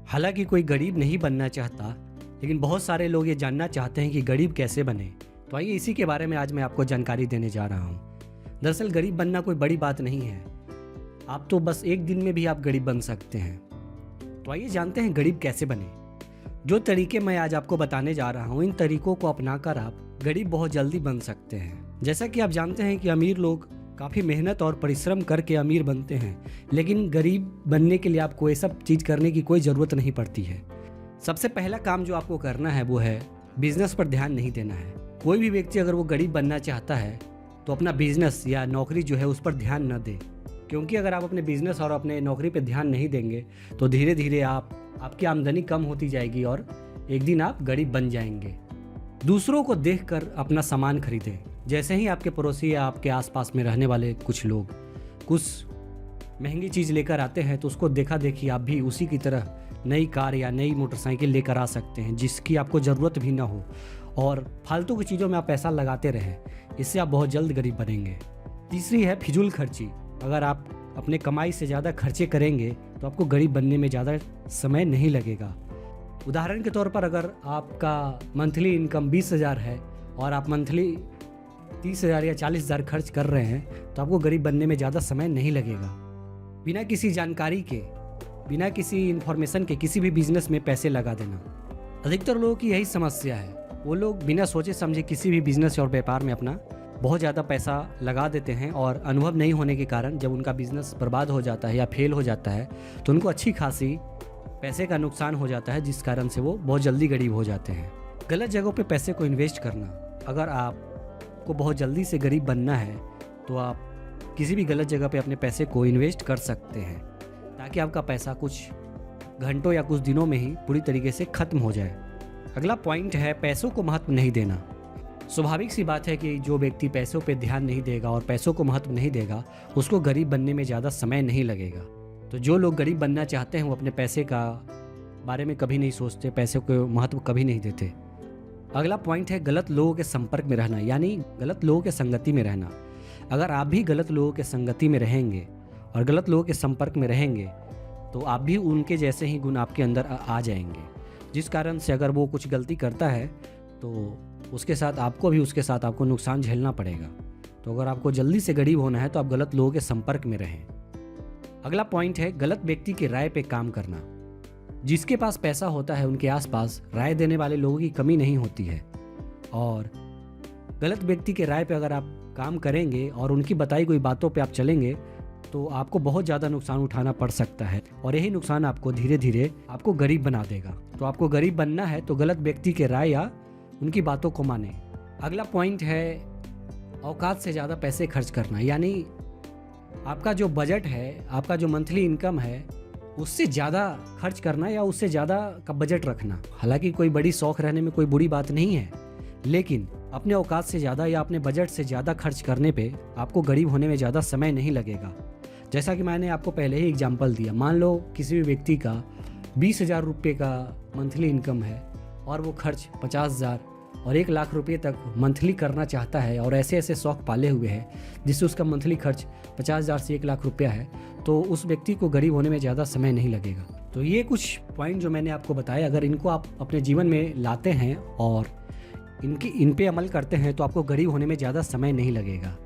हालांकि कोई गरीब नहीं बनना चाहता, लेकिन बहुत सारे लोग ये जानना चाहते हैं कि गरीब कैसे बने। तो आइए इसी के बारे में आज मैं आपको जानकारी देने जा रहा हूँ। दरअसल गरीब बनना कोई बड़ी बात नहीं है, आप तो बस एक दिन में भी आप गरीब बन सकते हैं। तो आइए जानते हैं गरीब कैसे बने। जो तरीके मैं आज आपको बताने जा रहा हूँ, इन तरीकों को अपनाकर आप गरीब बहुत जल्दी बन सकते हैं। जैसा कि आप जानते हैं कि अमीर लोग काफ़ी मेहनत और परिश्रम करके अमीर बनते हैं, लेकिन गरीब बनने के लिए आपको ये सब चीज़ करने की कोई ज़रूरत नहीं पड़ती है। सबसे पहला काम जो आपको करना है वो है बिजनेस पर ध्यान नहीं देना है। कोई भी व्यक्ति अगर वो गरीब बनना चाहता है तो अपना बिजनेस या नौकरी जो है उस पर ध्यान न दे, क्योंकि अगर आप अपने बिजनेस और अपने नौकरी पर ध्यान नहीं देंगे तो धीरे धीरे आपकी आमदनी कम होती जाएगी और एक दिन आप गरीब बन जाएंगे। दूसरों को देखकर अपना सामान खरीदें। जैसे ही आपके पड़ोसी या आपके आसपास में रहने वाले कुछ लोग कुछ महंगी चीज़ लेकर आते हैं तो उसको देखा देखी आप भी उसी की तरह नई कार या नई मोटरसाइकिल लेकर आ सकते हैं, जिसकी आपको ज़रूरत भी ना हो, और फालतू की चीज़ों में आप पैसा लगाते रहें। इससे आप बहुत जल्द गरीब बनेंगे। तीसरी है फिजूल खर्ची। अगर आप अपने कमाई से ज़्यादा खर्चे करेंगे तो आपको गरीब बनने में ज़्यादा समय नहीं लगेगा। उदाहरण के तौर पर अगर आपका मंथली इनकम 20,000 है और आप मंथली 30,000 या 40,000 खर्च कर रहे हैं तो आपको गरीब बनने में ज़्यादा समय नहीं लगेगा। बिना किसी जानकारी के, बिना किसी इन्फॉर्मेशन के किसी भी बिजनेस में पैसे लगा देना। अधिकतर लोगों की यही समस्या है, वो लोग बिना सोचे समझे किसी भी बिजनेस और व्यापार में अपना बहुत ज़्यादा पैसा लगा देते हैं, और अनुभव नहीं होने के कारण जब उनका बिजनेस बर्बाद हो जाता है या फेल हो जाता है तो उनको अच्छी खासी पैसे का नुकसान हो जाता है, जिस कारण से वो बहुत जल्दी गरीब हो जाते हैं। गलत जगहों पे पैसे को इन्वेस्ट करना। अगर आपको बहुत जल्दी से गरीब बनना है तो आप किसी भी गलत जगह पे अपने पैसे को इन्वेस्ट कर सकते हैं, ताकि आपका पैसा कुछ घंटों या कुछ दिनों में ही पूरी तरीके से ख़त्म हो जाए। अगला पॉइंट है पैसों को महत्व नहीं देना। स्वाभाविक सी बात है कि जो व्यक्ति पैसों पे ध्यान नहीं देगा और पैसों को महत्व नहीं देगा, उसको गरीब बनने में ज़्यादा समय नहीं लगेगा। तो जो लोग गरीब बनना चाहते हैं वो अपने पैसे का बारे में कभी नहीं सोचते, पैसे को महत्व कभी नहीं देते। अगला पॉइंट है गलत लोगों के संपर्क में रहना, यानी गलत लोगों के संगति में रहना। अगर आप भी गलत लोगों के संगति में रहेंगे और गलत लोगों के संपर्क में रहेंगे तो आप भी उनके जैसे ही गुण आपके अंदर आ जाएंगे, जिस कारण से अगर वो कुछ गलती करता है तो उसके साथ आपको नुकसान झेलना पड़ेगा। तो अगर आपको जल्दी से गरीब होना है तो आप गलत लोगों के संपर्क में रहें। अगला पॉइंट है गलत व्यक्ति की राय पे काम करना। जिसके पास पैसा होता है उनके आसपास राय देने वाले लोगों की कमी नहीं होती है, और गलत व्यक्ति के राय पे अगर आप काम करेंगे और उनकी बताई गई बातों पे आप चलेंगे तो आपको बहुत ज़्यादा नुकसान उठाना पड़ सकता है, और यही नुकसान आपको धीरे धीरे आपको गरीब बना देगा। तो आपको गरीब बनना है तो गलत व्यक्ति के राय या उनकी बातों को माने। अगला पॉइंट है औकात से ज़्यादा पैसे खर्च करना, यानी आपका जो बजट है, आपका जो मंथली इनकम है, उससे ज़्यादा खर्च करना या उससे ज़्यादा का बजट रखना। हालांकि कोई बड़ी शौक रहने में कोई बुरी बात नहीं है, लेकिन अपने औकात से ज़्यादा या अपने बजट से ज़्यादा खर्च करने पे आपको गरीब होने में ज़्यादा समय नहीं लगेगा। जैसा कि मैंने आपको पहले ही एग्जांपल दिया, मान लो किसी भी व्यक्ति का 20,000 रुपये का मंथली इनकम है और वो खर्च 50,000 और 1 लाख रुपये तक मंथली करना चाहता है, और ऐसे ऐसे शौक पाले हुए हैं जिससे उसका मंथली खर्च 50,000 से 1 लाख रुपया है, तो उस व्यक्ति को गरीब होने में ज़्यादा समय नहीं लगेगा। तो ये कुछ पॉइंट जो मैंने आपको बताया, अगर इनको आप अपने जीवन में लाते हैं और इन पे अमल करते हैं तो आपको गरीब होने में ज़्यादा समय नहीं लगेगा।